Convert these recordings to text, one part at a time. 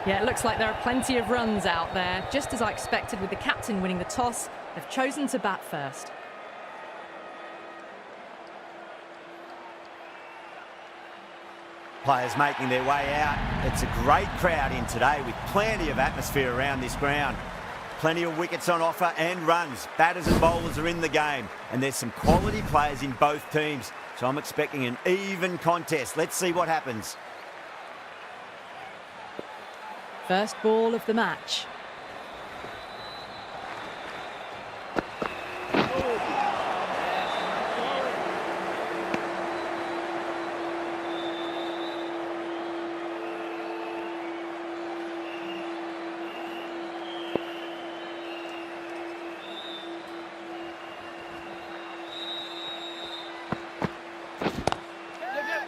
Yeah, it looks like there are plenty of runs out there. Just as I expected with the captain winning the toss, they've chosen to bat first. Players making their way out. It's a great crowd in today with plenty of atmosphere around this ground. Plenty of wickets on offer and runs. Batters and bowlers are in the game. And there's some quality players in both teams. So I'm expecting an even contest. Let's see what happens. First ball of the match.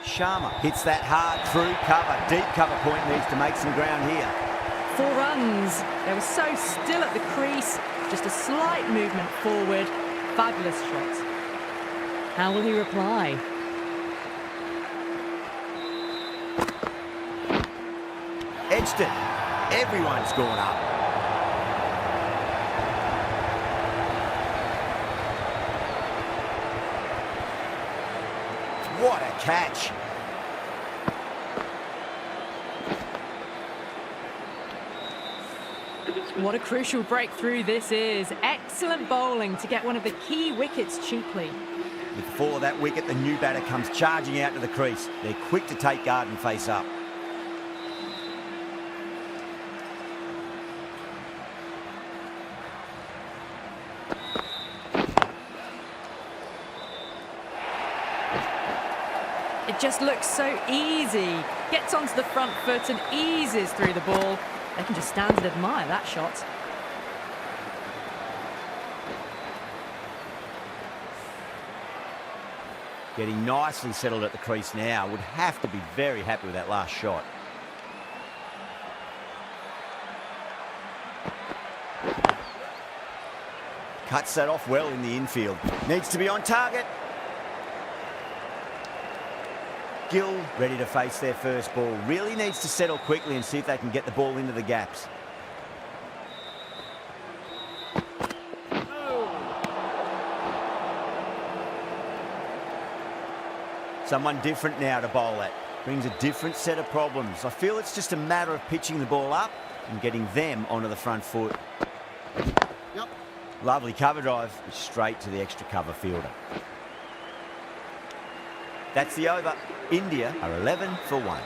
Sharma hits that hard through cover. Deep cover point needs to make some ground here. 4 runs. They were so still at the crease. Just a slight movement forward. Fabulous shot. How will he reply? Edged it. Everyone's gone up. What a catch. What a crucial breakthrough this is. Excellent bowling to get one of the key wickets cheaply. With the fall of that wicket, the new batter comes charging out to the crease. They're quick to take guard and face up. It just looks so easy. Gets onto the front foot and eases through the ball. They can just stand and admire that shot. Getting nicely settled at the crease now. Would have to be very happy with that last shot. Cuts that off well in the infield. Needs to be on target. Gill ready to face their first ball. Really needs to settle quickly and see if they can get the ball into the gaps. Someone different now to bowl at. Brings a different set of problems. I feel it's just a matter of pitching the ball up and getting them onto the front foot. Yep. Lovely cover drive, straight to the extra cover fielder. That's the over. India are 11 for 1.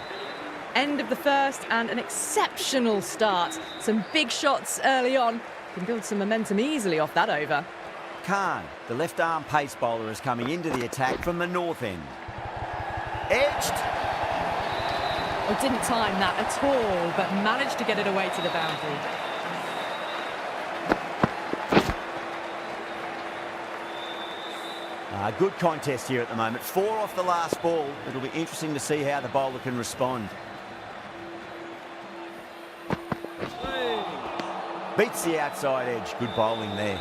End of the first and an exceptional start. Some big shots early on. Can build some momentum easily off that over. Khan, the left-arm pace bowler, is coming into the attack from the north end. Edged. Oh, didn't time that at all, but managed to get it away to the boundary. Good contest here at the moment. 4 off the last ball. It'll be interesting to see how the bowler can respond. Beats the outside edge. Good bowling there.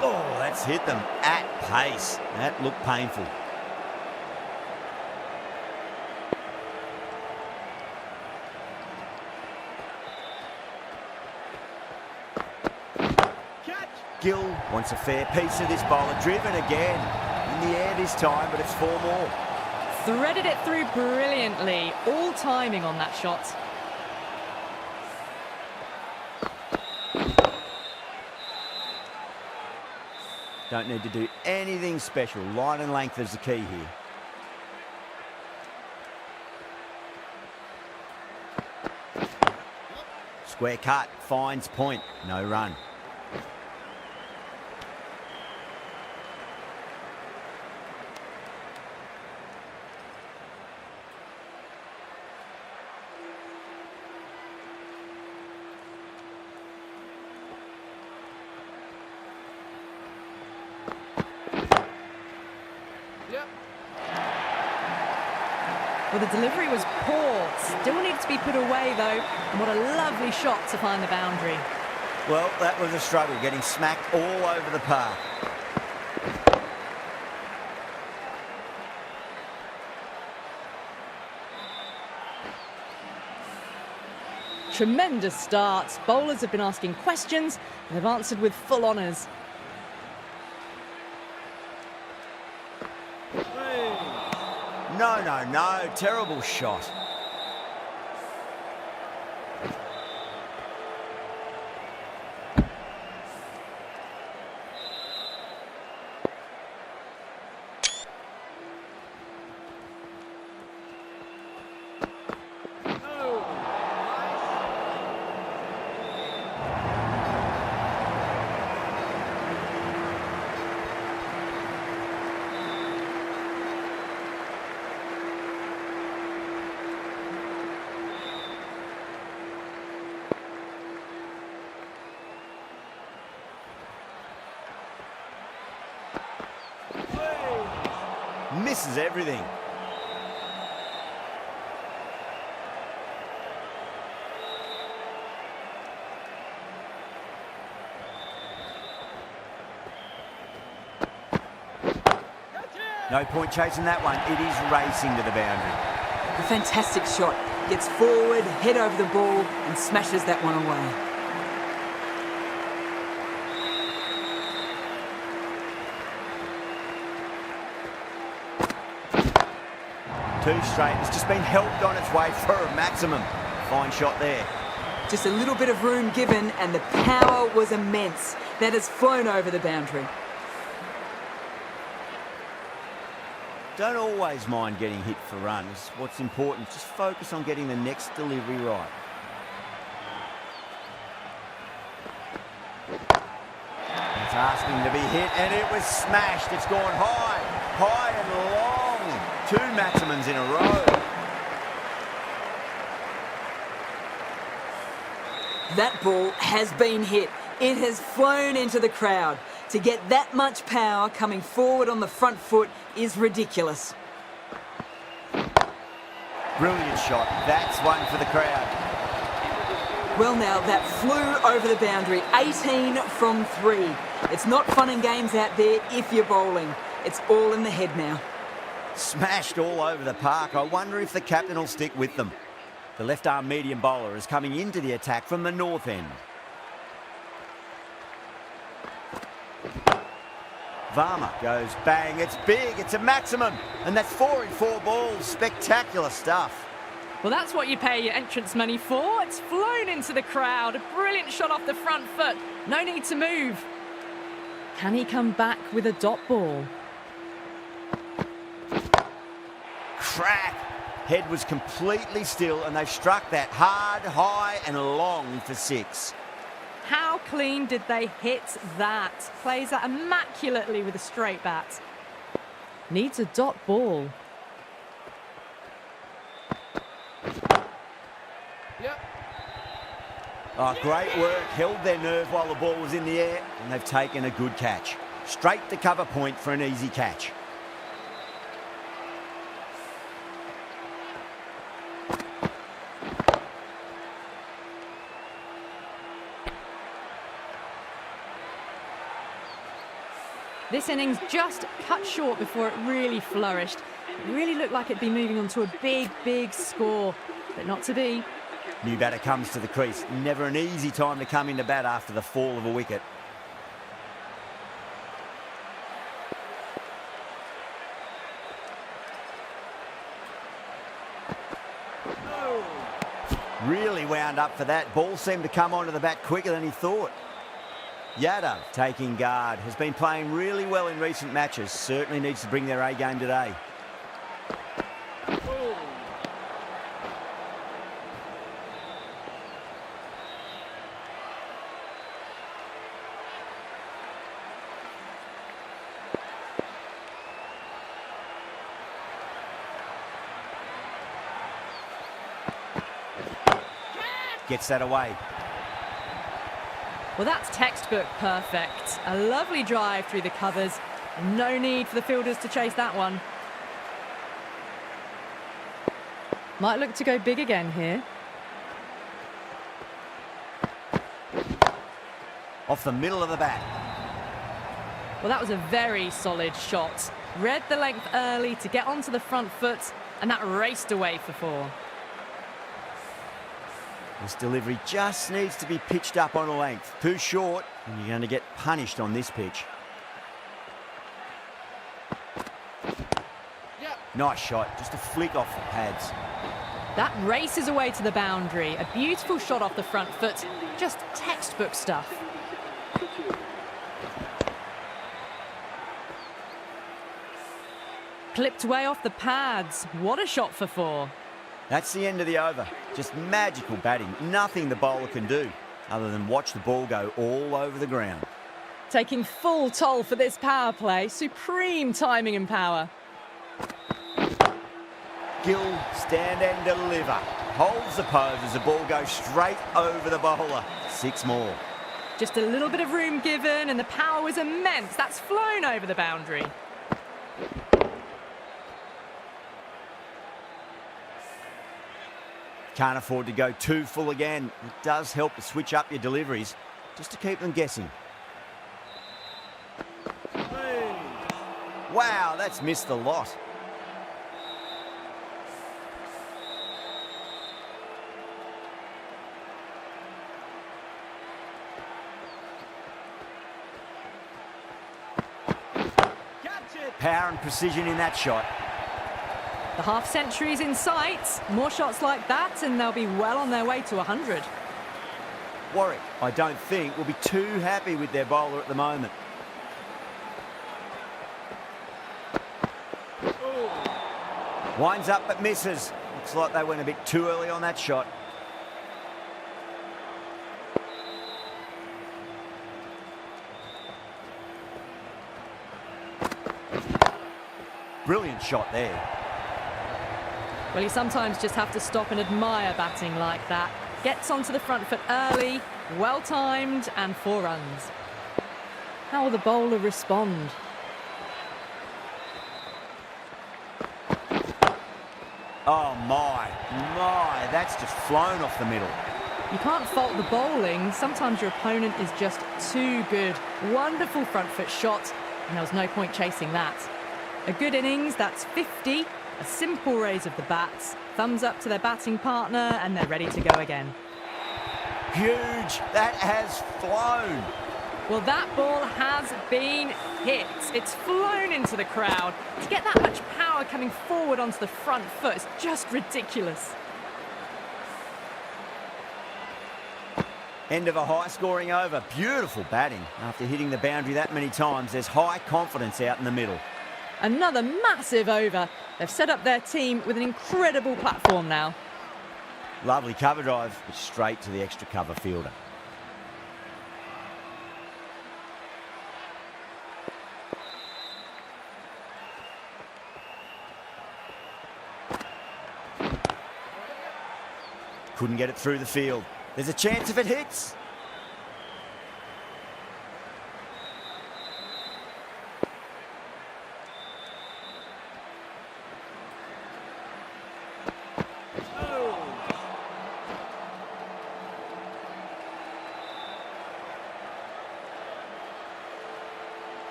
Oh, that's hit them at pace. That looked painful. Gill wants a fair piece of this bowler. Driven again. In the air this time, but it's 4 more. Threaded it through brilliantly. All timing on that shot. Don't need to do anything special. Line and length is the key here. Square cut, finds point. No run. Well, the delivery was poor. Still needs to be put away, though. And what a lovely shot to find the boundary. Well, that was a struggle, getting smacked all over the park. Tremendous start. Bowlers have been asking questions and have answered with full honours. No. Terrible shot. Misses everything. No point chasing that one. It is racing to the boundary. A fantastic shot. Gets forward, head over the ball and smashes that one away. Two straight. It's just been helped on its way for a maximum. Fine shot there. Just a little bit of room given and the power was immense. That has flown over the boundary. Don't always mind getting hit for runs. What's important, just focus on getting the next delivery right. It's asking to be hit and it was smashed. It's gone high and long. Two maximums in a row. That ball has been hit. It has flown into the crowd. To get that much power coming forward on the front foot is ridiculous. Brilliant shot. That's one for the crowd. Well now, that flew over the boundary. 18 from 3. It's not fun and games out there if you're bowling. It's all in the head now. Smashed all over the park. I wonder if the captain will stick with them. The left-arm medium bowler is coming into the attack from the north end. Varma goes bang. It's big. It's a maximum. And that's 4 in 4 balls. Spectacular stuff. Well, that's what you pay your entrance money for. It's flown into the crowd. A brilliant shot off the front foot. No need to move. Can he come back with a dot ball? Crack. Head was completely still and they've struck that hard, high and long for 6. How clean did they hit that? Plays that immaculately with a straight bat. Needs a dot ball. Yep. Oh, great work. Held their nerve while the ball was in the air and they've taken a good catch. Straight to cover point for an easy catch. This innings just cut short before it really flourished. It really looked like it'd be moving on to a big score, but not to be. New batter comes to the crease. Never an easy time to come into bat after the fall of a wicket. Really wound up for that. Ball seemed to come onto the bat quicker than he thought. Yadav, taking guard, has been playing really well in recent matches. Certainly needs to bring their A game today. Gets that away. Well, that's textbook perfect. A lovely drive through the covers. And no need for the fielders to chase that one. Might look to go big again here. off the middle of the bat. Well, that was a very solid shot. Read the length early to get onto the front foot, and that raced away for 4. This delivery just needs to be pitched up on a length. Too short, and you're going to get punished on this pitch. Yep. Nice shot, just a flick off the pads. That races away to the boundary. A beautiful shot off the front foot. Just textbook stuff. Clipped way off the pads. What a shot for 4. That's the end of the over. Just magical batting. Nothing the bowler can do other than watch the ball go all over the ground. Taking full toll for this power play. Supreme timing and power. Gill, stand and deliver. Holds the pose as the ball goes straight over the bowler. 6 more. Just a little bit of room given and the power was immense. That's flown over the boundary. Can't afford to go too full again. It does help to switch up your deliveries just to keep them guessing. Wow, that's missed a lot. Power and precision in that shot. The half century's in sight. More shots like that and they'll be well on their way to 100. Warwick, I don't think, will be too happy with their bowler at the moment. Winds up but misses. Looks like they went a bit too early on that shot. Brilliant shot there. Well, you sometimes just have to stop and admire batting like that. Gets onto the front foot early, well timed, and 4 runs. How will the bowler respond? Oh my, that's just flown off the middle. You can't fault the bowling. Sometimes your opponent is just too good. Wonderful front foot shot, and there was no point chasing that. A good innings, that's 50. A simple raise of the bats. Thumbs up to their batting partner, and they're ready to go again. Huge, that has flown. Well, that ball has been hit. It's flown into the crowd. To get that much power coming forward onto the front foot is just ridiculous. End of a high-scoring over. Beautiful batting. After hitting the boundary that many times, there's high confidence out in the middle. Another massive over. They've set up their team with an incredible platform now. Lovely cover drive, but straight to the extra cover fielder. Couldn't get it through the field. There's a chance if it hits.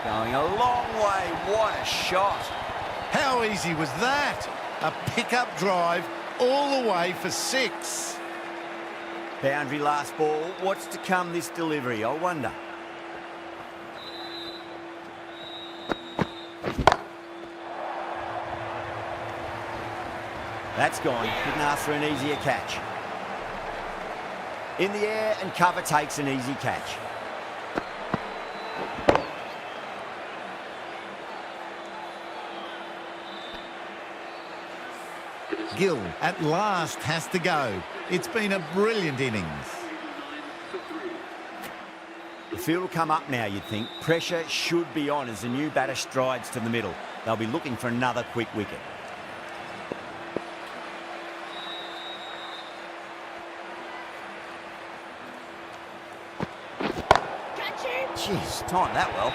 Going a long way. What a shot. How easy was that? A pickup drive all the way for 6. Boundary last ball. What's to come this delivery, I wonder. That's gone. Couldn't ask for an easier catch. In the air and cover takes an easy catch. Gill at last has to go. It's been a brilliant innings. The field will come up now, you'd think. Pressure should be on as the new batter strides to the middle. They'll be looking for another quick wicket. Jeez, timed that well.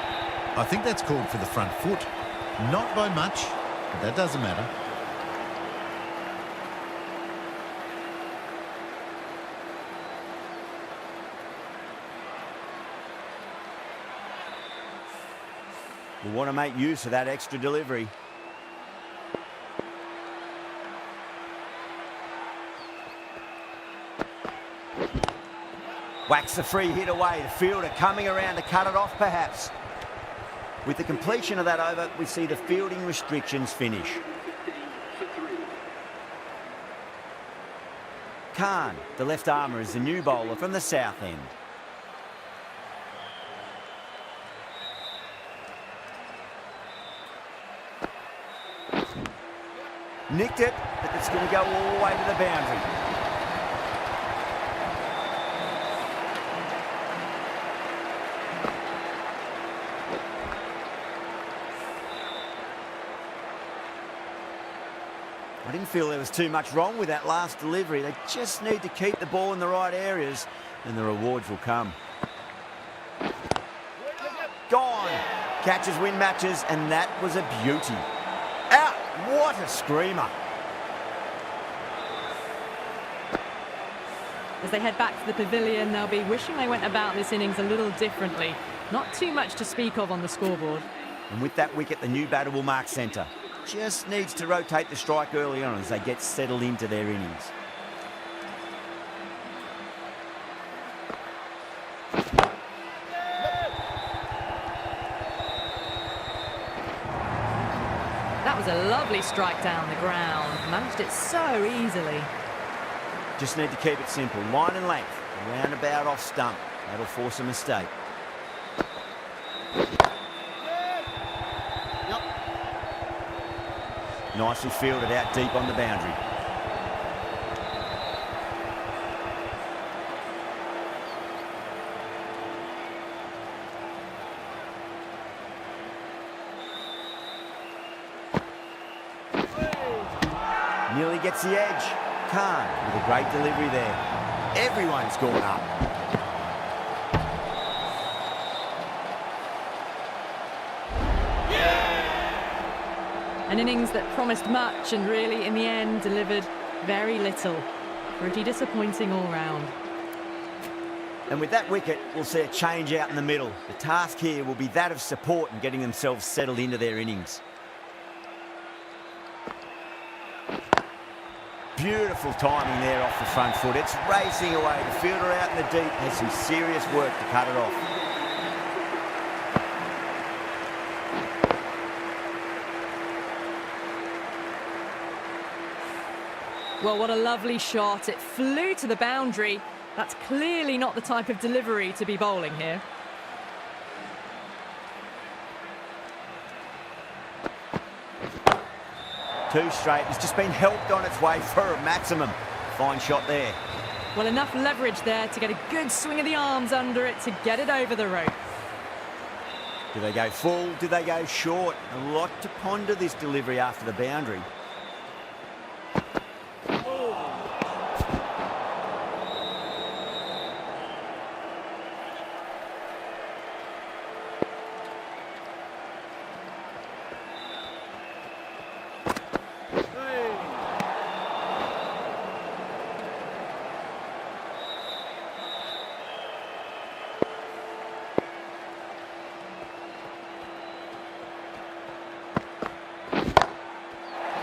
I think that's called for the front foot. Not by much, but that doesn't matter. will want to make use of that extra delivery. Whacks the free hit away. The fielder coming around to cut it off perhaps. With the completion of that over, we see the fielding restrictions finish. Khan, the left armour, is the new bowler from the south end. Nicked it, but it's going to go all the way to the boundary. I didn't feel there was too much wrong with that last delivery. They just need to keep the ball in the right areas and the rewards will come. Gone. Catches win matches and that was a beauty. Out. What a screamer. As they head back to the pavilion, they'll be wishing they went about this innings a little differently. Not too much to speak of on the scoreboard. And with that wicket, the new batter will mark centre. Just needs to rotate the strike early on as they get settled into their innings. That was a lovely strike down the ground. Managed it so easily. Just need to keep it simple. Line and length. Roundabout off stump. That'll force a mistake. Nicely fielded out deep on the boundary. Nearly gets the edge. Khan with a great delivery there. Everyone's gone up. An innings that promised much and really, in the end, delivered very little. Pretty disappointing all round. And with that wicket, we'll see a change out in the middle. The task here will be that of support and getting themselves settled into their innings. Beautiful timing there off the front foot. It's racing away. The fielder out in the deep has some serious work to cut it off. Well, what a lovely shot. It flew to the boundary. That's clearly not the type of delivery to be bowling here. Two straight. It's just been helped on its way for a maximum. Fine shot there. Well, enough leverage there to get a good swing of the arms under it to get it over the rope. Do they go full? Do they go short? A lot to ponder this delivery after the boundary.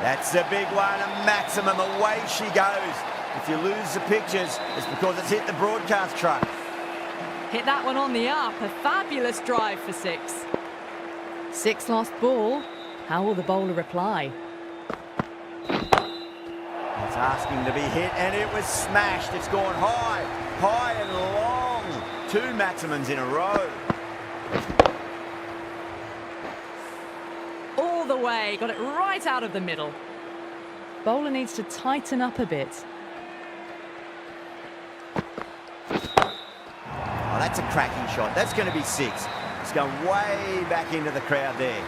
That's a big one, a maximum. Away she goes. If you lose the pictures, it's because it's hit the broadcast truck. Hit that one on the up. A fabulous drive for six. Six lost ball. How will the bowler reply? It's asking to be hit, and it was smashed. It's gone high, high and long. Two maximums in a row. All the way, got it right out of the middle. Bowler needs to tighten up a bit. Oh, that's a cracking shot. That's going to be six. It's going way back into the crowd there.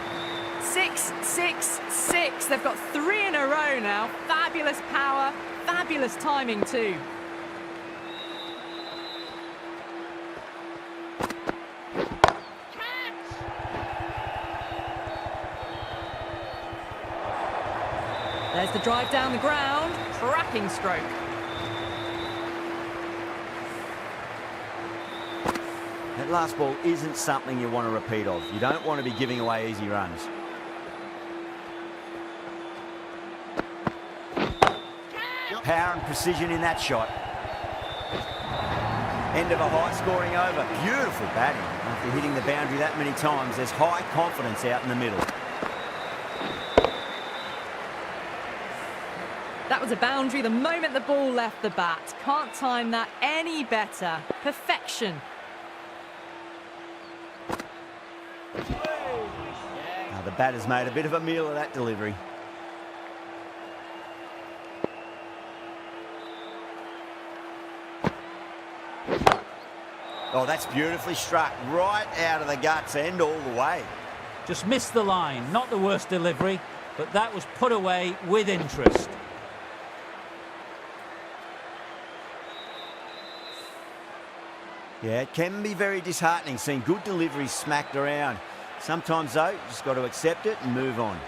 6, 6, 6. They've got three in a row now. Fabulous power, fabulous timing too. There's the drive down the ground. Cracking stroke. That That last ball isn't something you want to repeat of. You don't want to be giving away easy runs. Power and precision in that shot. End of a high-scoring over. Beautiful batting. After hitting the boundary that many times, there's high confidence out in the middle. That was a boundary the moment the ball left the bat. Can't time that any better. Perfection. Now the batter's made a bit of a meal of that delivery. Oh, that's beautifully struck. Right out of the guts and all the way. Just missed the line. Not the worst delivery, but that was put away with interest. Yeah, it can be very disheartening seeing good deliveries smacked around. Sometimes, though, you just got to accept it and move on.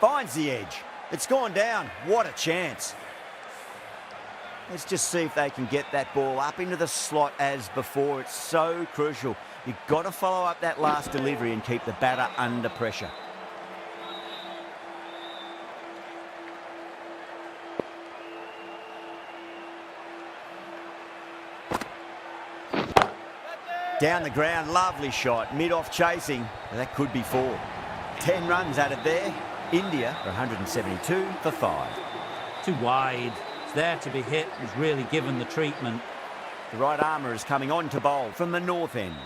Finds the edge. It's gone down. What a chance. Let's just see if they can get that ball up into the slot as before. It's so crucial. You've got to follow up that last delivery and keep the batter under pressure. Down the ground, lovely shot. Mid-off chasing. That could be 4. 10 runs added there. India are 172 for 5. Too wide. It's there to be hit. Was really given the treatment. The right armour is coming on to bowl from the north end.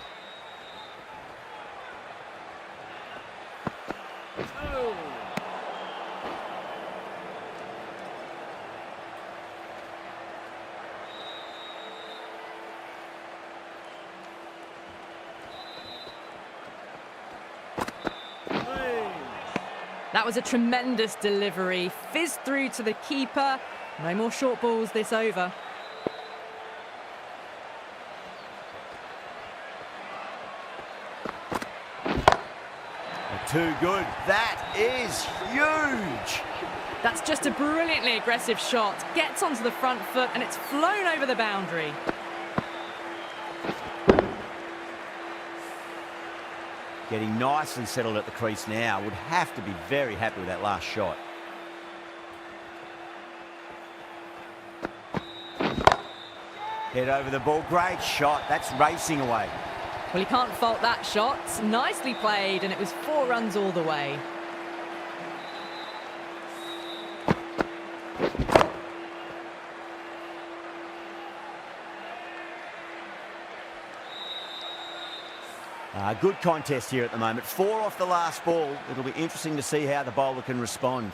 That was a tremendous delivery. Fizzed through to the keeper. No more short balls this over. Too good. That is huge. That's just a brilliantly aggressive shot. Gets onto the front foot and it's flown over the boundary. Getting nicely settled at the crease now. Would have to be very happy with that last shot. Head over the ball. Great shot. That's racing away. Well, you can't fault that shot. Nicely played, and it was 4 runs all the way. Good contest here at the moment. 4 off the last ball. It'll be interesting to see how the bowler can respond.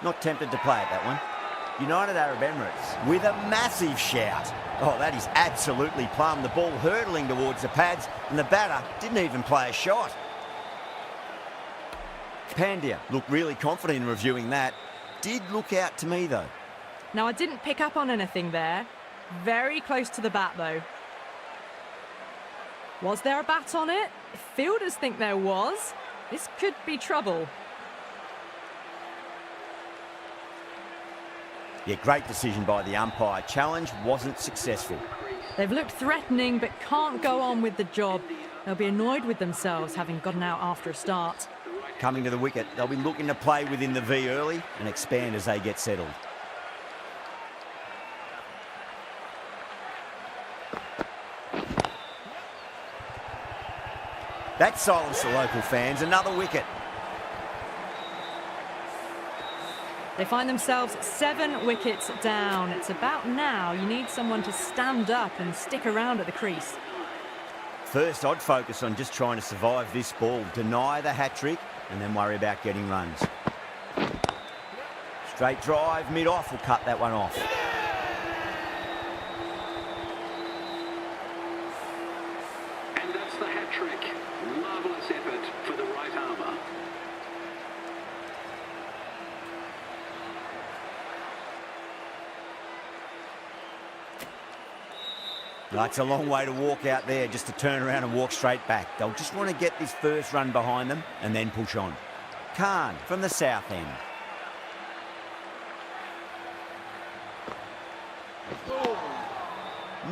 Not tempted to play it, that one. United Arab Emirates with a massive shout. Oh, that is absolutely plumb. The ball hurtling towards the pads and the batter didn't even play a shot. Pandya looked really confident in reviewing that. Did look out to me, though. Now, I didn't pick up on anything there. Very close to the bat, though. Was there a bat on it? Fielders think there was. This could be trouble. Yeah, great decision by the umpire. Challenge wasn't successful. They've looked threatening but can't go on with the job. They'll be annoyed with themselves having gotten out after a start. Coming to the wicket, they'll be looking to play within the V early and expand as they get settled. That silenced the local fans. Another wicket. They find themselves 7 wickets down. It's about now you need someone to stand up and stick around at the crease. First, I'd focus on just trying to survive this ball, deny the hat-trick, and then worry about getting runs. Straight drive, mid-off will cut that one off. And that's the hat-trick. Marvellous effort for the right armour. That's a long way to walk out there just to turn around and walk straight back. They'll just want to get this first run behind them and then push on. Khan from the south end.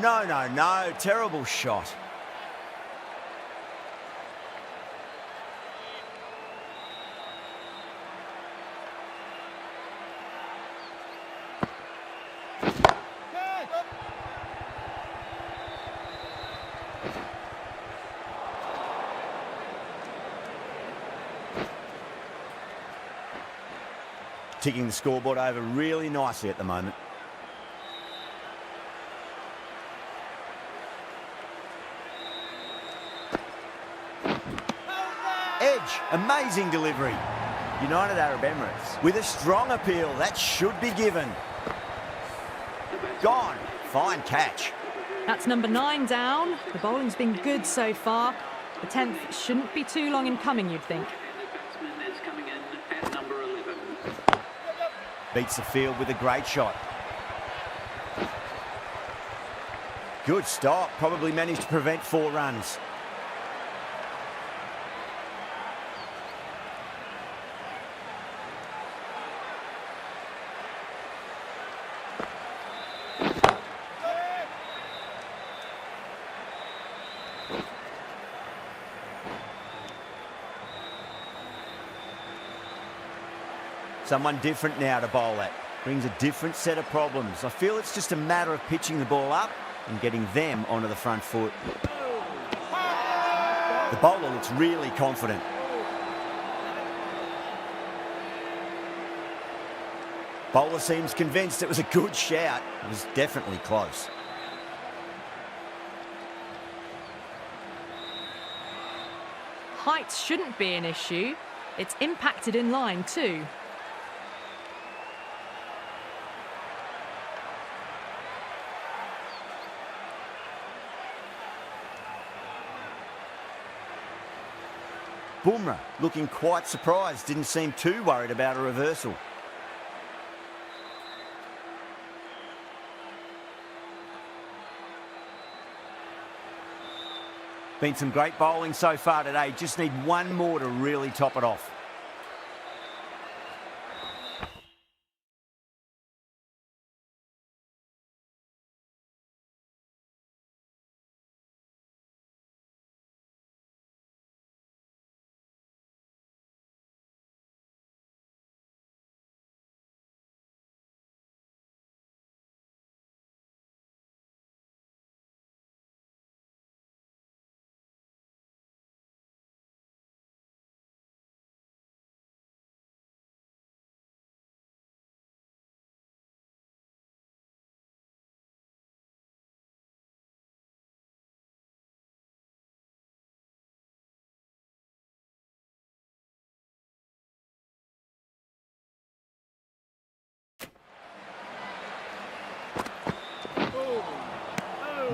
No, no, no. Terrible shot. Ticking the scoreboard over really nicely at the moment. Edge, amazing delivery. United Arab Emirates with a strong appeal. That should be given. Gone. Fine catch. That's number 9 down. The bowling's been good so far. The 10th shouldn't be too long in coming, you'd think. Batsman is coming in at number 11. Beats the field with a great shot. Good stop. Probably managed to prevent 4 runs. Someone different now to bowl at. Brings a different set of problems. I feel it's just a matter of pitching the ball up and getting them onto the front foot. The bowler looks really confident. Bowler seems convinced it was a good shout. It was definitely close. Height shouldn't be an issue. It's impacted in line too. Bumrah looking quite surprised, didn't seem too worried about a reversal. Been some great bowling so far today, just need one more to really top it off.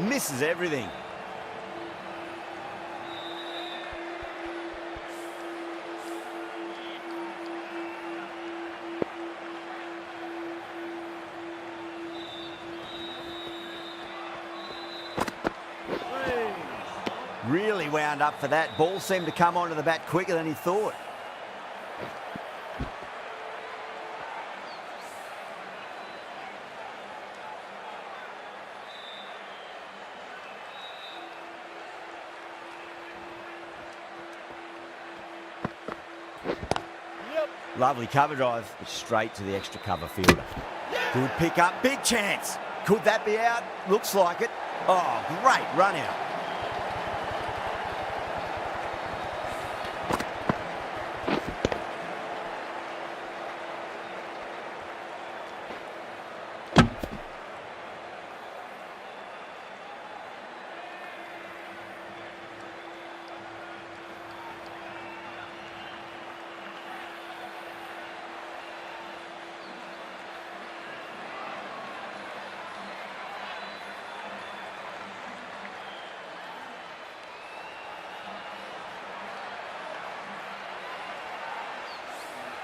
Misses everything. Really wound up for that. Ball seemed to come onto the bat quicker than he thought. Lovely cover drive, but straight to the extra cover fielder. Good pick up, big chance. Could that be out? Looks like it. Oh, great run out.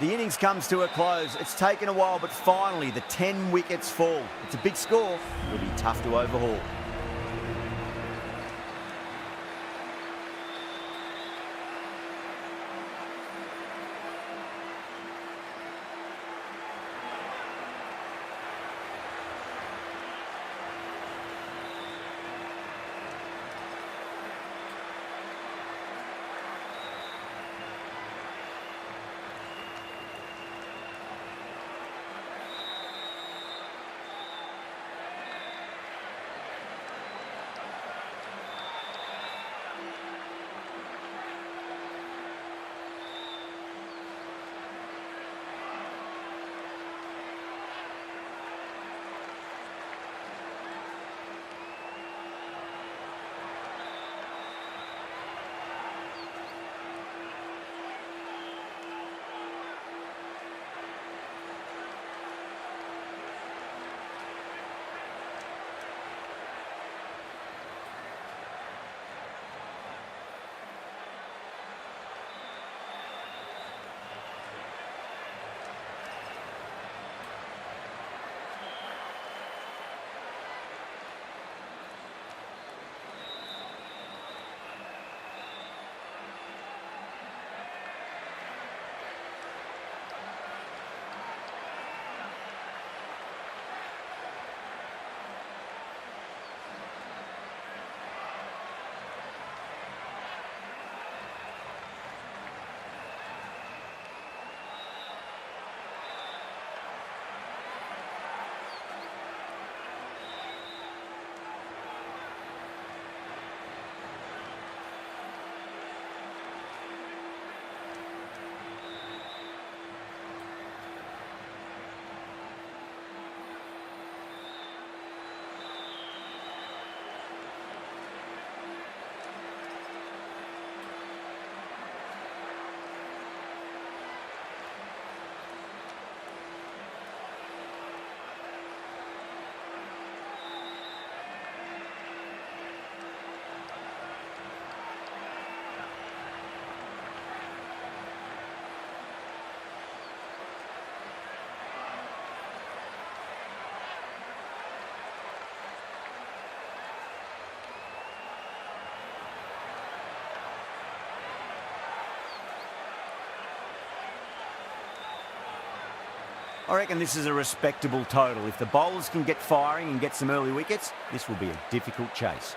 The innings comes to a close. It's taken a while, but finally the 10 wickets fall. It's a big score. It'll be tough to overhaul. I reckon this is a respectable total. If the bowlers can get firing and get some early wickets, this will be a difficult chase.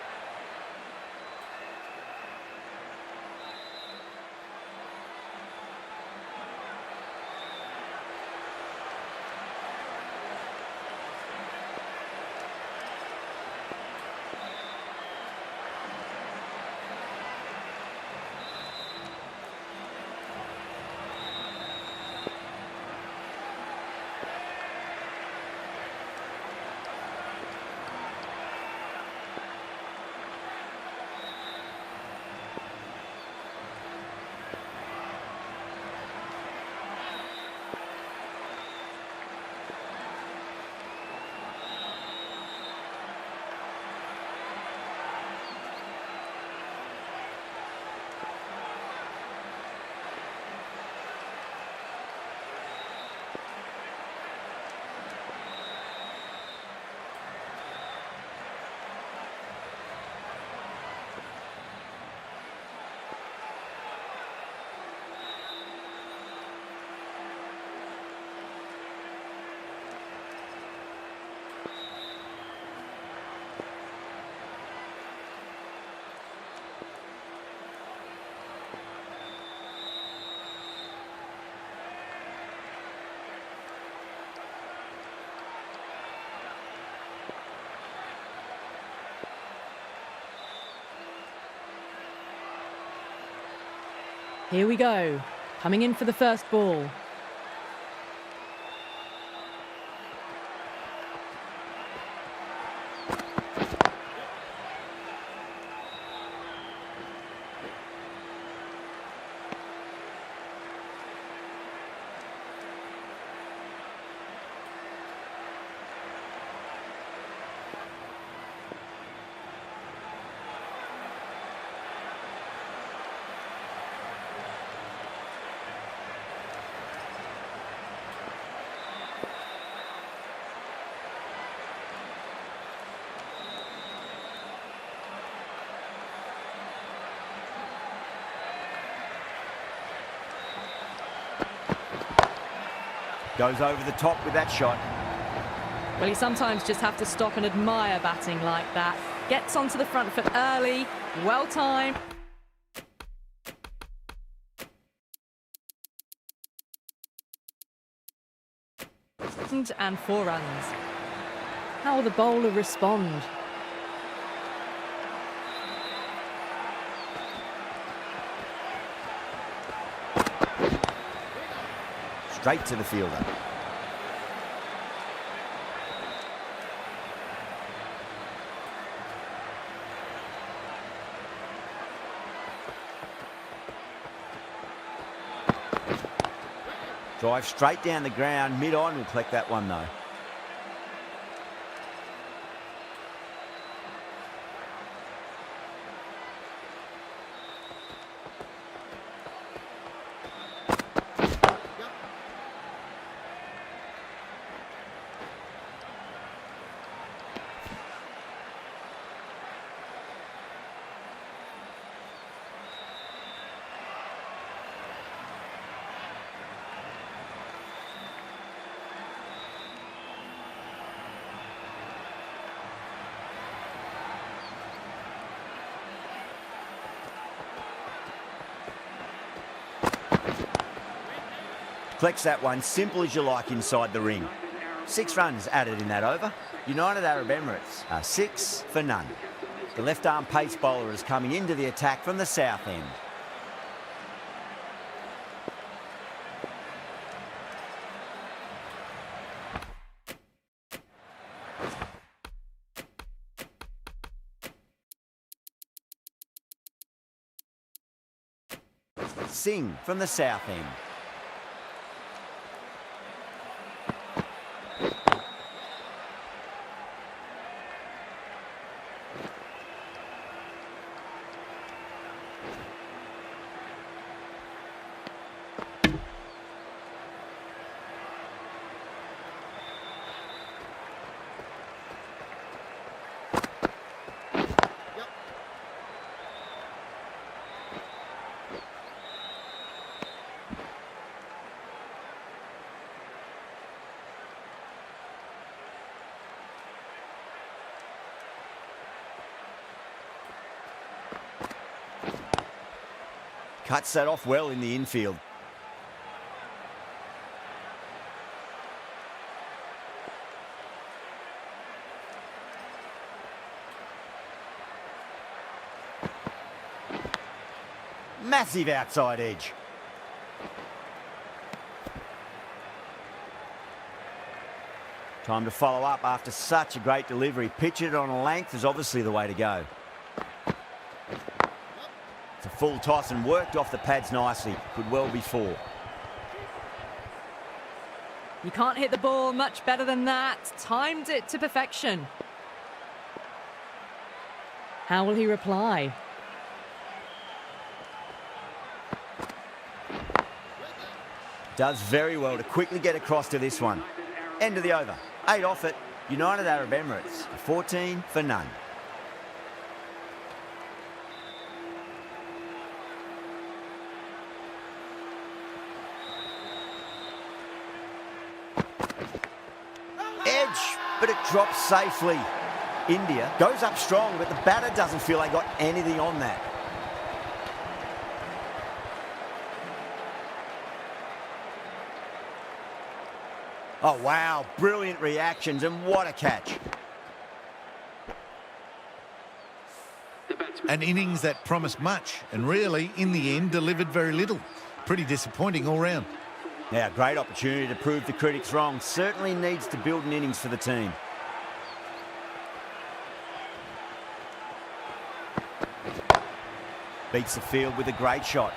Here we go. Coming in for the first ball. Goes over the top with that shot. Well, you sometimes just have to stop and admire batting like that. Gets onto the front foot early, well timed. And 4 runs. How will the bowler respond? Straight to the fielder. Drive straight down the ground, mid-on, will collect that one though. Collects that one, simple as you like inside the ring. 6 runs added in that over. United Arab Emirates are 6 for none. The left-arm pace bowler is coming into the attack from the south end. Singh from the south end. Cuts that off well in the infield. Massive outside edge. Time to follow up after such a great delivery. Pitch it on a length is obviously the way to go. It's a full toss and worked off the pads nicely. Could well be 4. You can't hit the ball much better than that. Timed it to perfection. How will he reply? Does very well to quickly get across to this one. End of the over. 8 off it. United Arab Emirates. 14 for none. Edge, but it drops safely. India goes up strong, but the batter doesn't feel they got anything on that. Oh, wow. Brilliant reactions, and what a catch. An innings that promised much and really, in the end, delivered very little. Pretty disappointing all round. Now, great opportunity to prove the critics wrong. Certainly needs to build an innings for the team. Beats the field with a great shot.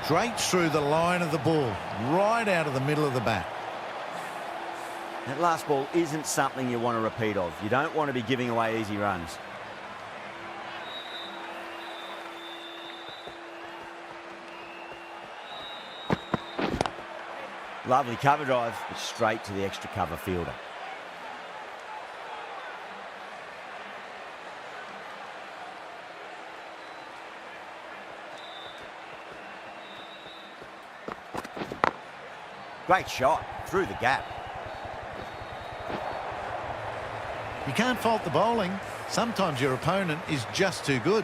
Straight through the line of the ball, right out of the middle of the bat. That last ball isn't something you want to repeat of. You don't want to be giving away easy runs. Lovely cover drive, but straight to the extra cover fielder. Great shot through the gap. You can't fault the bowling. Sometimes your opponent is just too good.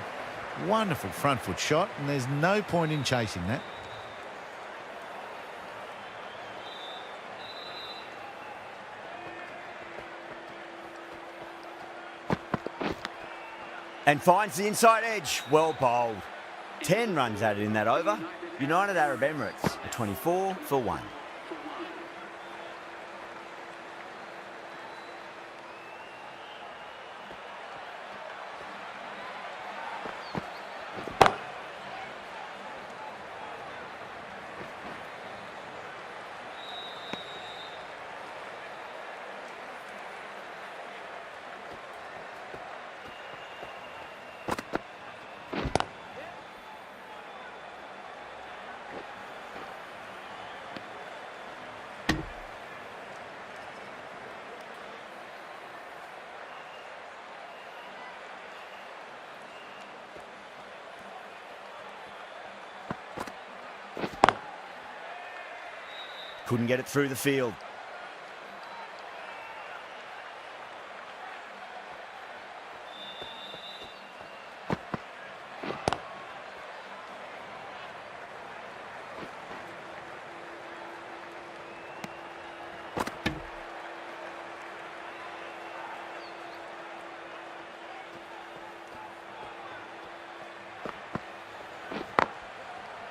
Wonderful front foot shot, and there's no point in chasing that. And finds the inside edge. Well bowled. 10 runs added in that over. United Arab Emirates, a 24 for 1. Couldn't get it through the field.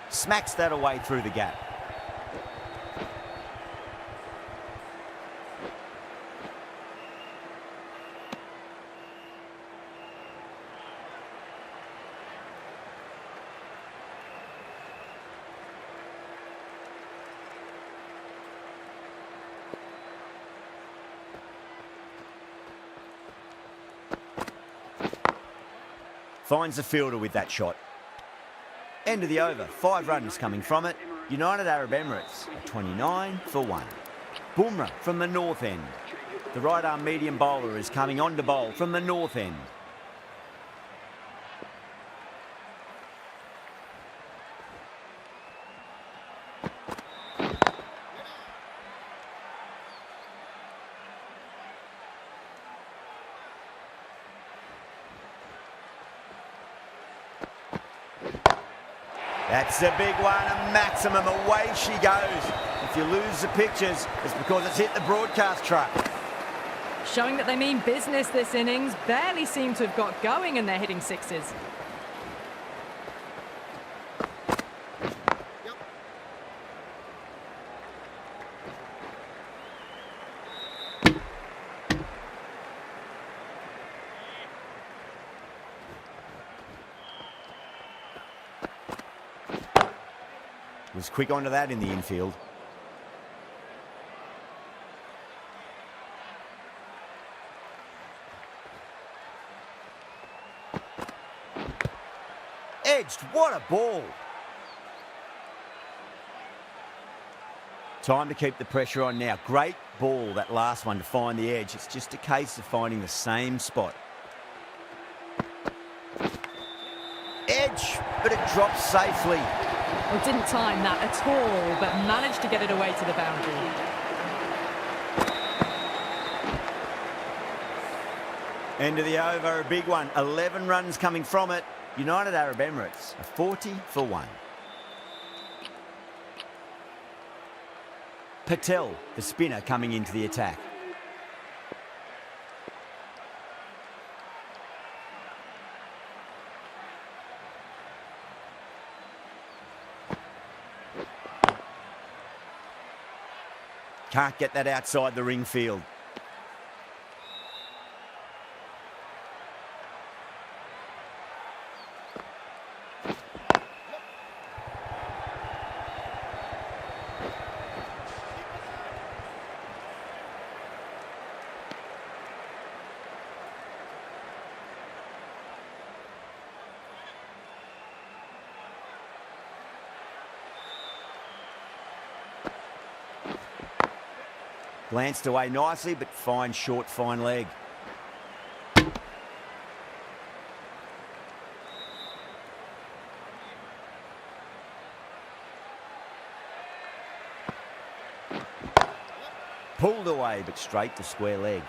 Smacks that away through the gap. Finds the fielder with that shot. End of the over. 5 runs coming from it. United Arab Emirates are 29 for 1. Bumrah from the north end. The right arm medium bowler is coming on to bowl from the north end. That's a big one, a maximum. Away she goes. If you lose the pictures, it's because it's hit the broadcast truck. Showing that they mean business this innings. Barely seem to have got going and they're hitting sixes. Yep. Was quick onto that in the infield. Edged, what a ball. Time to keep the pressure on now. Great ball, that last one, to find the edge. It's just a case of finding the same spot. Edge, but it drops safely. Well, didn't time that at all, but managed to get it away to the boundary. End of the over, a big one. 11 runs coming from it. United Arab Emirates are 40 for 1. Patel, the spinner, coming into the attack. Can't get that outside the ring field. Glanced away nicely, but fine short, fine leg. Pulled away, but straight to square leg.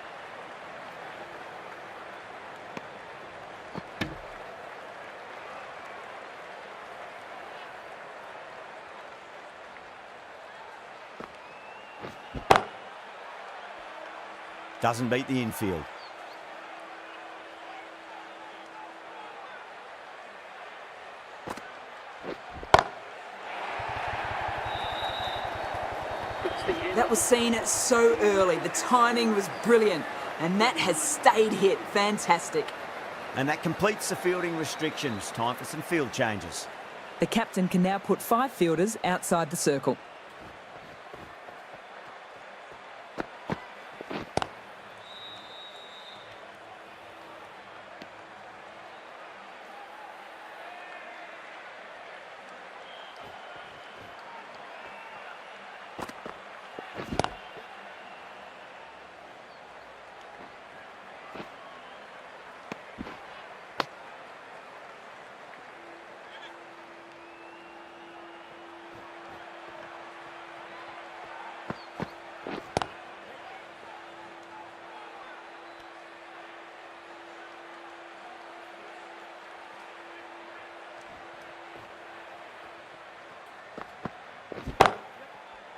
Doesn't beat the infield. That was seen so early. The timing was brilliant. And that has stayed hit. Fantastic. And that completes the fielding restrictions. Time for some field changes. The captain can now put 5 fielders outside the circle.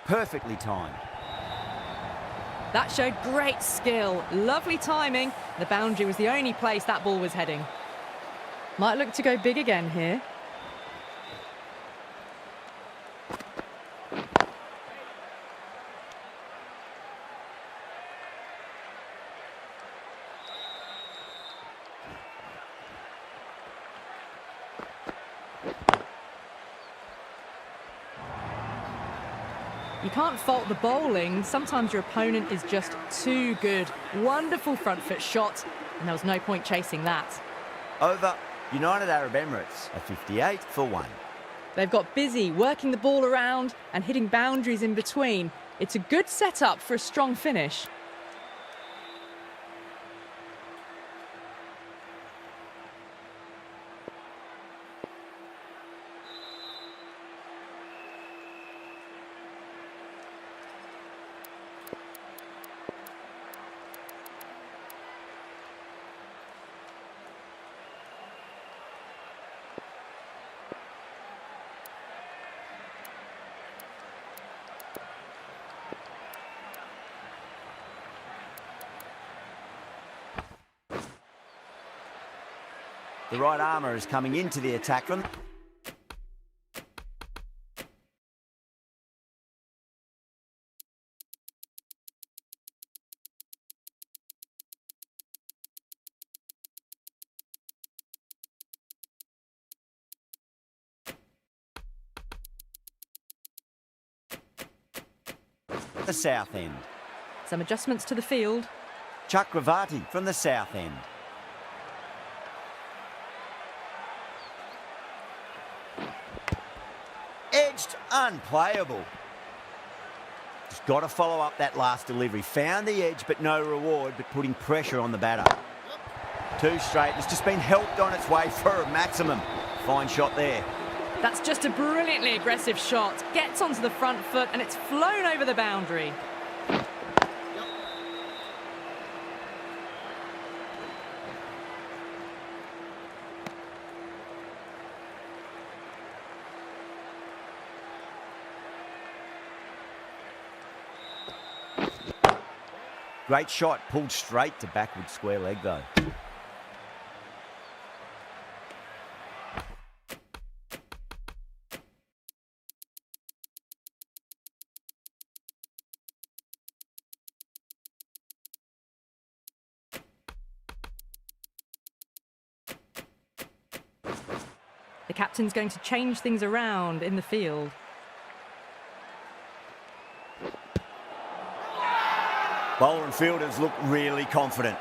Perfectly timed. That showed great skill. Lovely timing. The boundary was the only place that ball was heading. Might look to go big again here. You can't fault the bowling. Sometimes your opponent is just too good. Wonderful front foot shot, and there was no point chasing that. Over. United Arab Emirates are 58 for 1. They've got busy working the ball around and hitting boundaries in between. It's a good setup for a strong finish. The right armour is coming into the attack from the south end. Some adjustments to the field. Chakravarti from the south end. Edged, unplayable. Just got to follow up that last delivery. Found the edge, but no reward, but putting pressure on the batter. Two straight. It's just been helped on its way for a maximum. Fine shot there. That's just a brilliantly aggressive shot. Gets onto the front foot and it's flown over the boundary. Great shot, pulled straight to backward square leg though. The captain's going to change things around in the field. Bowler and fielders look really confident.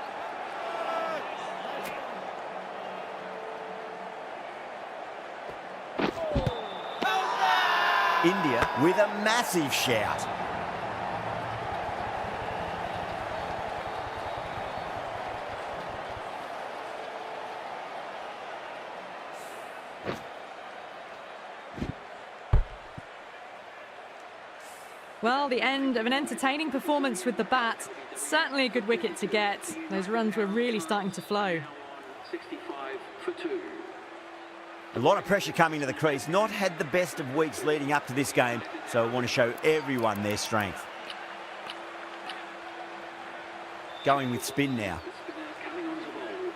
India with a massive shout. Well, the end of an entertaining performance with the bat. Certainly a good wicket to get. Those runs were really starting to flow. 65 for 2. A lot of pressure coming to the crease. Not had the best of weeks leading up to this game, so I want to show everyone their strength. Going with spin now. Spinner coming on to bowl.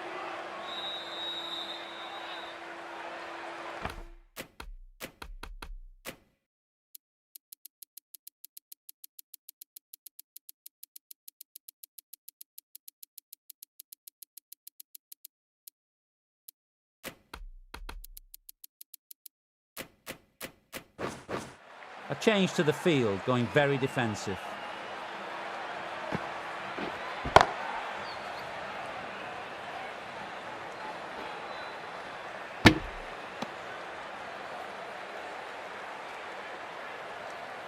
A change to the field, going very defensive.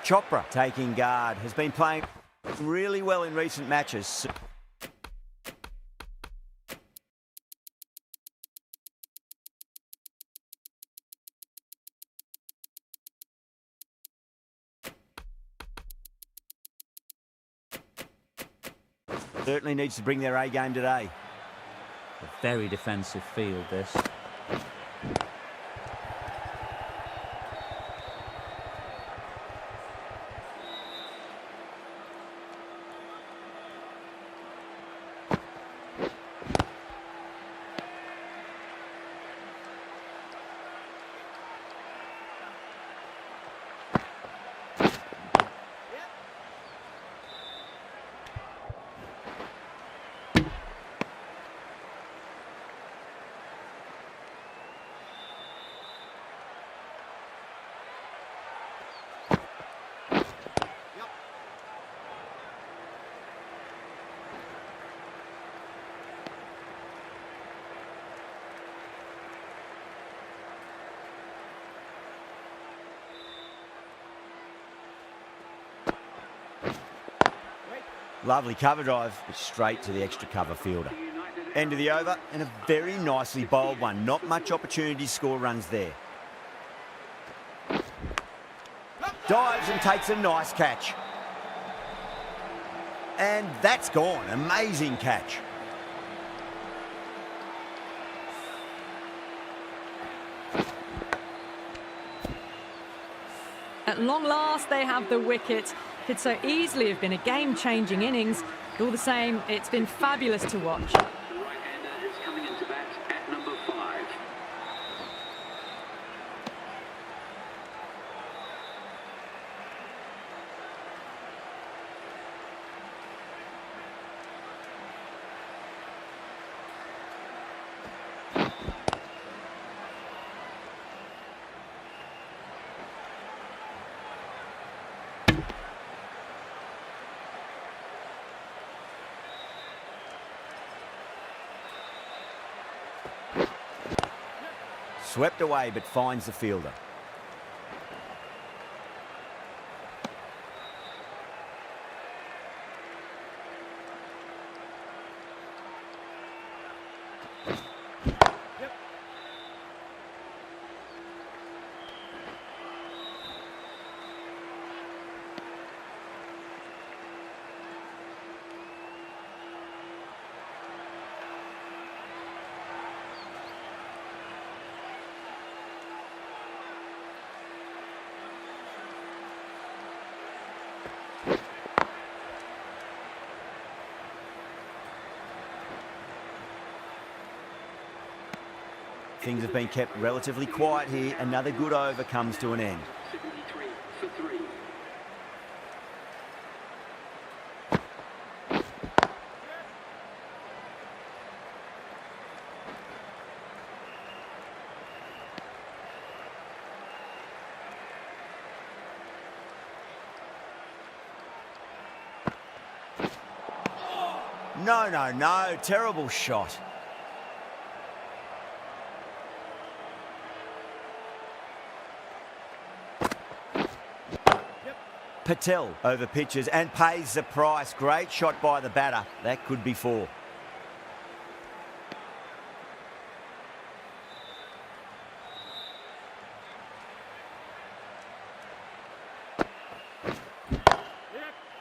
Chopra taking guard, has been playing really well in recent matches. Certainly needs to bring their A game today. A very defensive field, this. Lovely cover drive, but straight to the extra cover fielder. End of the over, and a very nicely bowled one. Not much opportunity to score runs there. Dives and takes a nice catch. And that's gone. Amazing catch. At long last, they have the wicket. Could so easily have been a game-changing innings. All the same, it's been fabulous to watch. The right-hander is coming into bat at number 5. Swept away, but finds the fielder. Things have been kept relatively quiet here. Another good over comes to an end. 73 for 3. No, no, no. Terrible shot. Patel over pitches and pays the price. Great shot by the batter. That could be 4.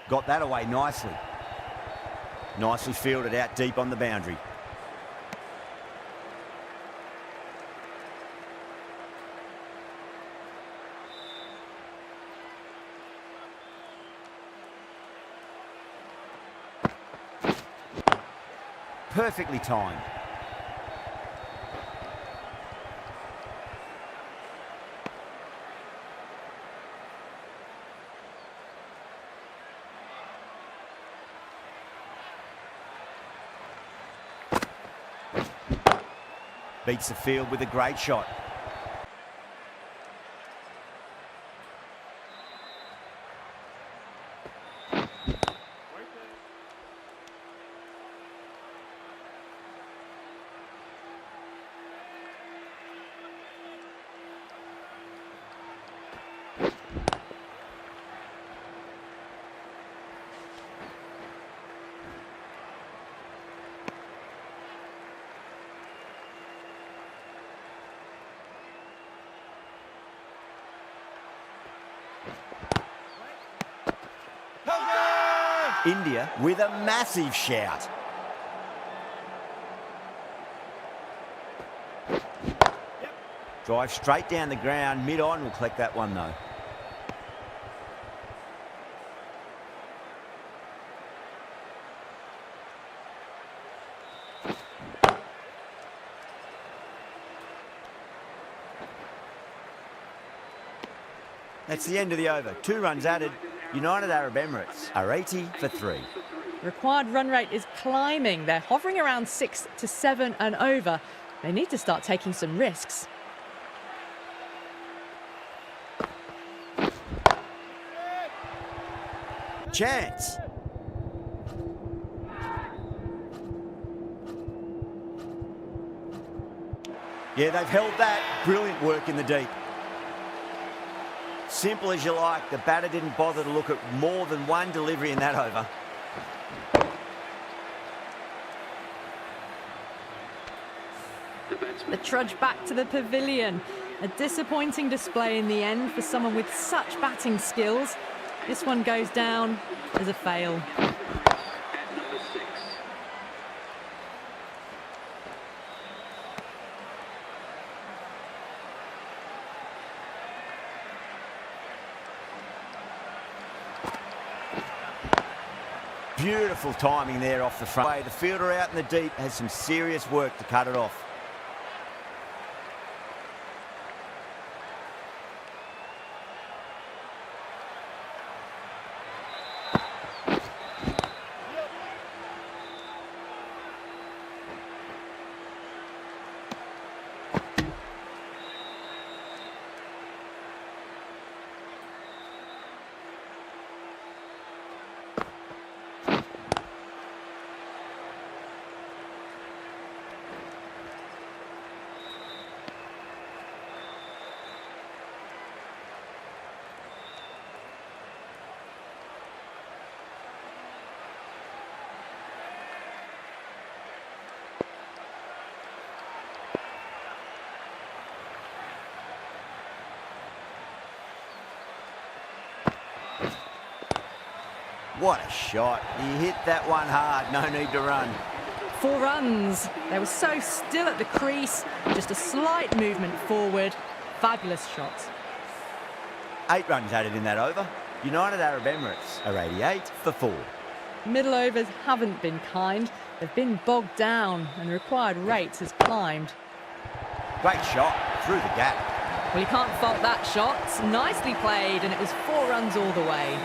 Got that away nicely. Nicely fielded out deep on the boundary. Perfectly timed. Beats the field with a great shot. India with a massive shout. Drive straight down the ground, mid-on will collect that one though. That's the end of the over. 2 runs added. United Arab Emirates are 80 for 3. Required run rate is climbing. They're hovering around 6 to 7 and over. They need to start taking some risks. Chance. Yeah, they've held that. Brilliant work in the deep. Simple as you like. The batter didn't bother to look at more than one delivery in that over. The batsman. The trudge back to the pavilion. A disappointing display in the end for someone with such batting skills. This one goes down as a fail. At number 6. Beautiful timing there off the front. The fielder out in the deep has some serious work to cut it off. What a shot. He hit that one hard. No need to run. 4 runs. They were so still at the crease. Just a slight movement forward. Fabulous shot. 8 runs added in that over. United Arab Emirates are 88 for 4. Middle overs haven't been kind. They've been bogged down and the required rate has climbed. Great shot through the gap. Well, you can't fault that shot. Nicely played, and it was 4 runs all the way.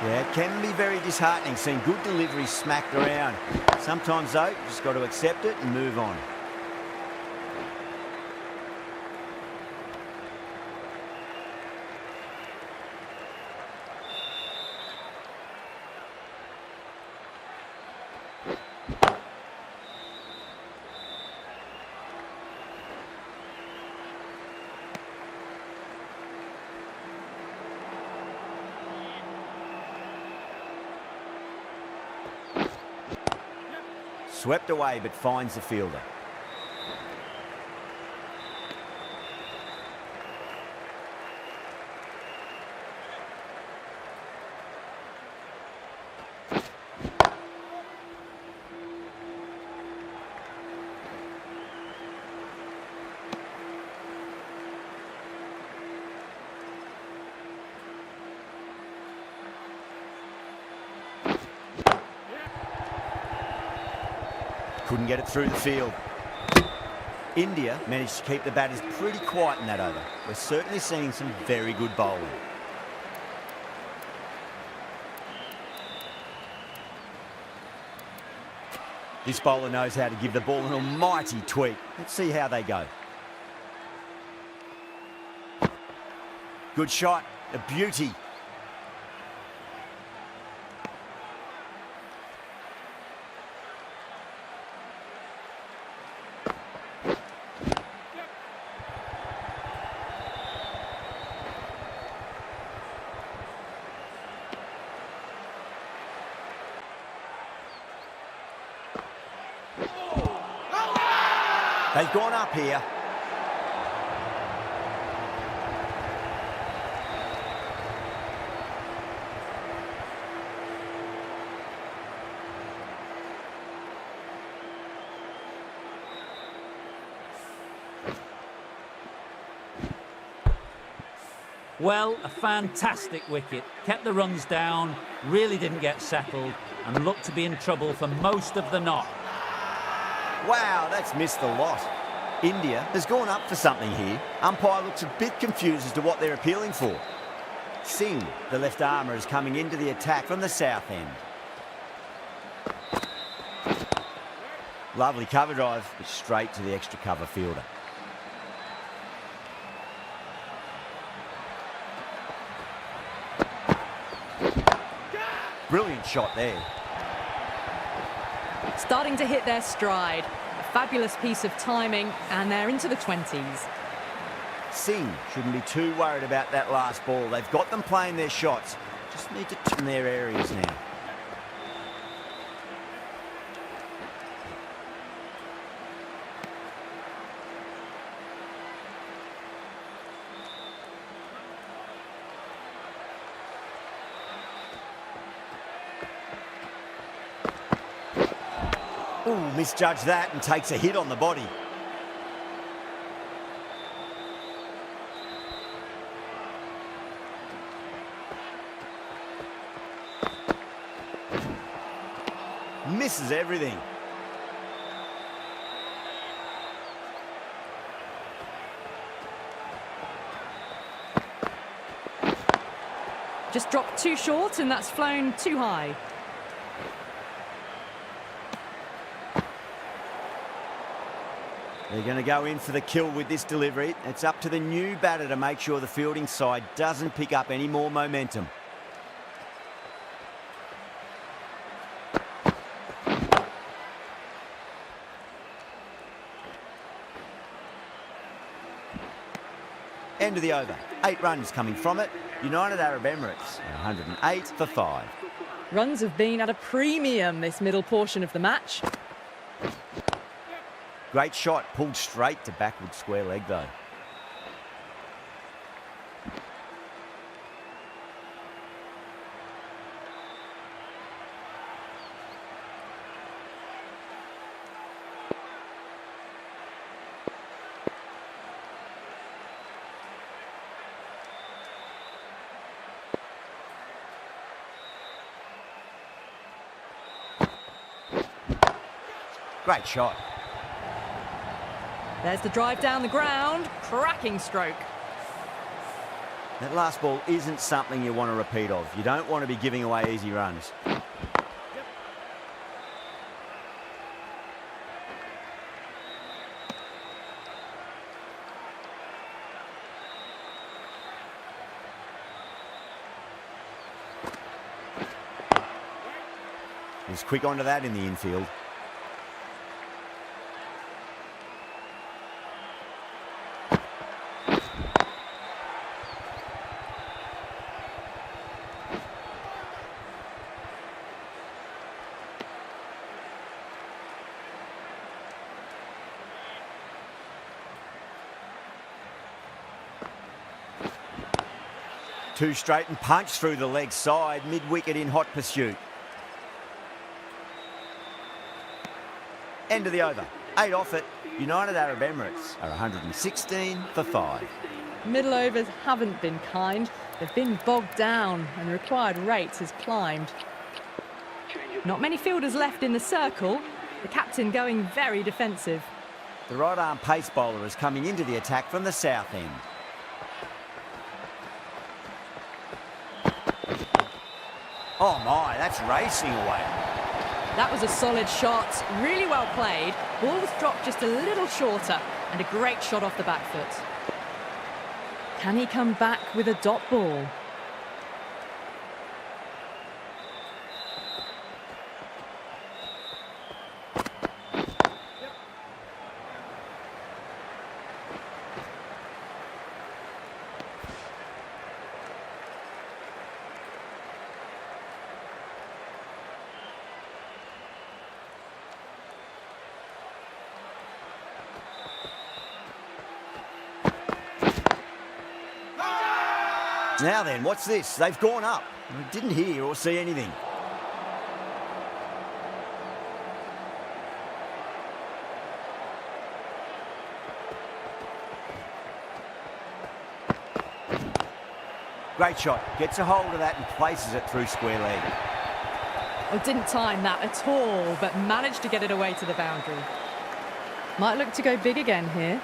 Yeah, it can be very disheartening seeing good delivery smacked around. Sometimes, though, you just got to accept it and move on. Swept away, but finds the fielder. Couldn't get it through the field. India managed to keep the batters pretty quiet in that over. We're certainly seeing some very good bowling. This bowler knows how to give the ball an almighty tweak. Let's see how they go. Good shot, a beauty. They've gone up here. Well, a fantastic wicket. Kept the runs down, really didn't get settled, and looked to be in trouble for most of the knock. Wow, that's missed the lot. India has gone up for something here. Umpire looks a bit confused as to what they're appealing for. Singh, the left armour, is coming into the attack from the south end. Lovely cover drive, but straight to the extra cover fielder. Brilliant shot there. Starting to hit their stride. A fabulous piece of timing, and they're into the 20s. Singh shouldn't be too worried about that last ball. They've got them playing their shots. Just need to turn their areas now. Ooh, misjudged that and takes a hit on the body. Misses everything. Just dropped too short and that's flown too high. They're going to go in for the kill with this delivery. It's up to the new batter to make sure the fielding side doesn't pick up any more momentum. End of the over. 8 runs coming from it. United Arab Emirates, 108 for 5. Runs have been at a premium this middle portion of the match. Great shot, pulled straight to backward square leg though. Great shot. There's the drive down the ground. Cracking stroke. That last ball isn't something you want to repeat of. You don't want to be giving away easy runs. He's quick onto that in the infield. Two straight and punch through the leg side, mid-wicket in hot pursuit. End of the over. 8 off it. United Arab Emirates are 116 for 5. Middle overs haven't been kind. They've been bogged down and the required rate has climbed. Not many fielders left in the circle. The captain going very defensive. The right-arm pace bowler is coming into the attack from the south end. Oh my, that's racing away. That was a solid shot, really well played. Ball was dropped just a little shorter and a great shot off the back foot. Can he come back with a dot ball? Now then, what's this? They've gone up. I didn't hear or see anything. Great shot. Gets a hold of that and places it through square leg. Oh, didn't time that at all, but managed to get it away to the boundary. Might look to go big again here.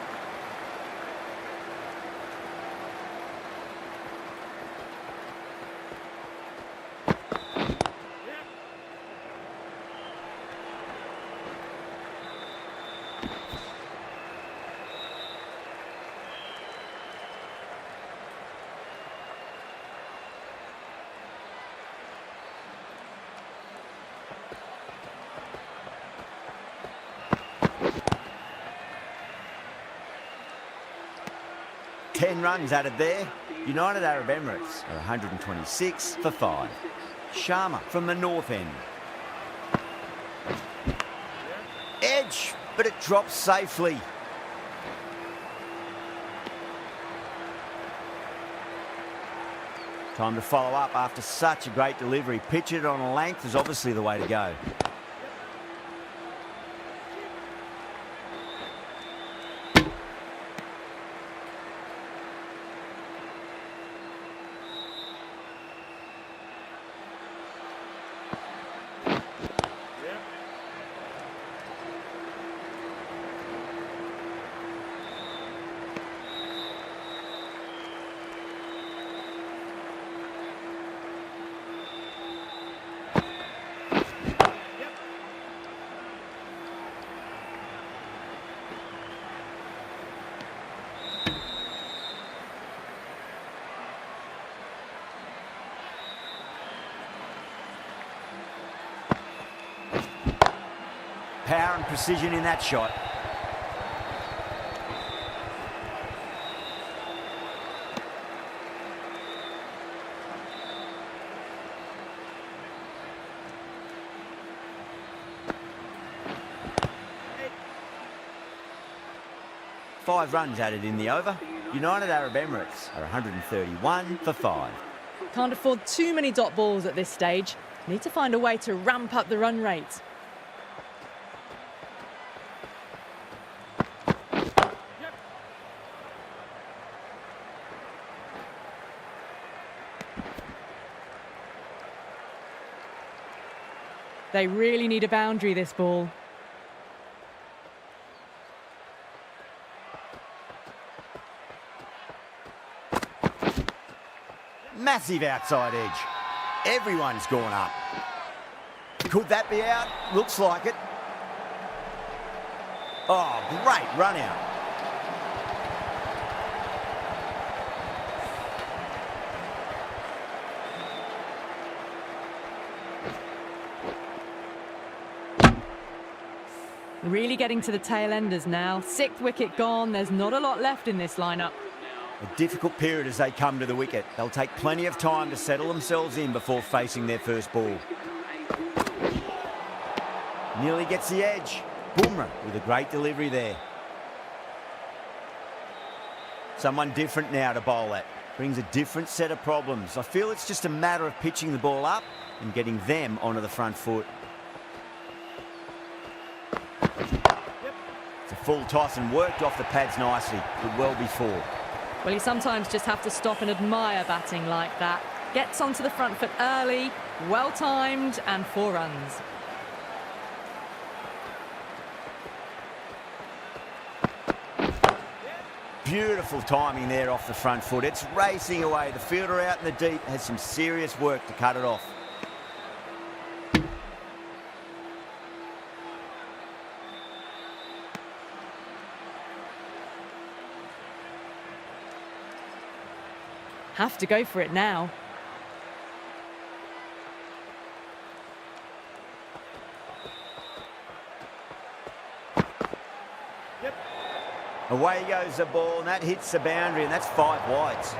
Ten runs added there. United Arab Emirates are 126 for 5. Sharma from the north end. Edge, but it drops safely. Time to follow up after such a great delivery. Pitch it on a length is obviously the way to go. power and precision in that shot. Five runs added in the over. United Arab Emirates are 131 for 5. Can't afford too many dot balls at this stage. Need to find a way to ramp up the run rate. They really need a boundary, this ball. Massive outside edge. Everyone's gone up. Could that be out? Looks like it. Oh, great run out. Really getting to the tail enders now. 6th wicket gone. There's not a lot left in this lineup. A difficult period as they come to the wicket. They'll take plenty of time to settle themselves in before facing their first ball. Nearly gets the edge. Bumrah with a great delivery there. Someone different now to bowl at. Brings a different set of problems. I feel it's just a matter of pitching the ball up and getting them onto the front foot. It's a full toss and worked off the pads nicely, but well before. Well, you sometimes just have to stop and admire batting like that. Gets onto the front foot early, well-timed, and 4 runs. Beautiful timing there off the front foot. It's racing away. The fielder out in the deep has some serious work to cut it off. Have to go for it now. Away goes the ball, and that hits the boundary, and that's 5 wides.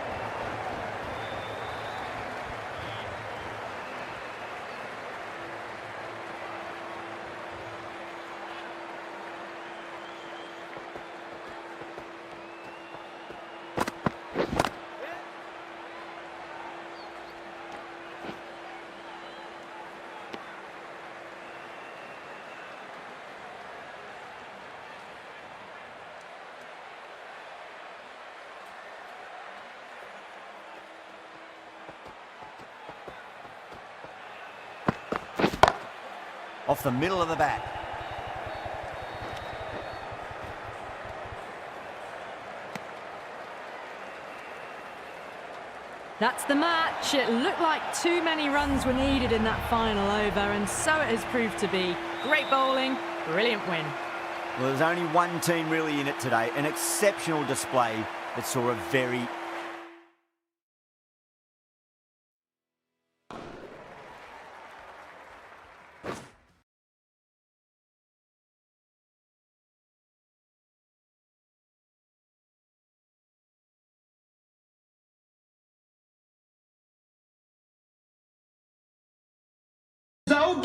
Off the middle of the bat. That's the match. It looked like too many runs were needed in that final over, and so it has proved to be. Great bowling, brilliant win. Well, there's only one team really in it today. An exceptional display that saw a very So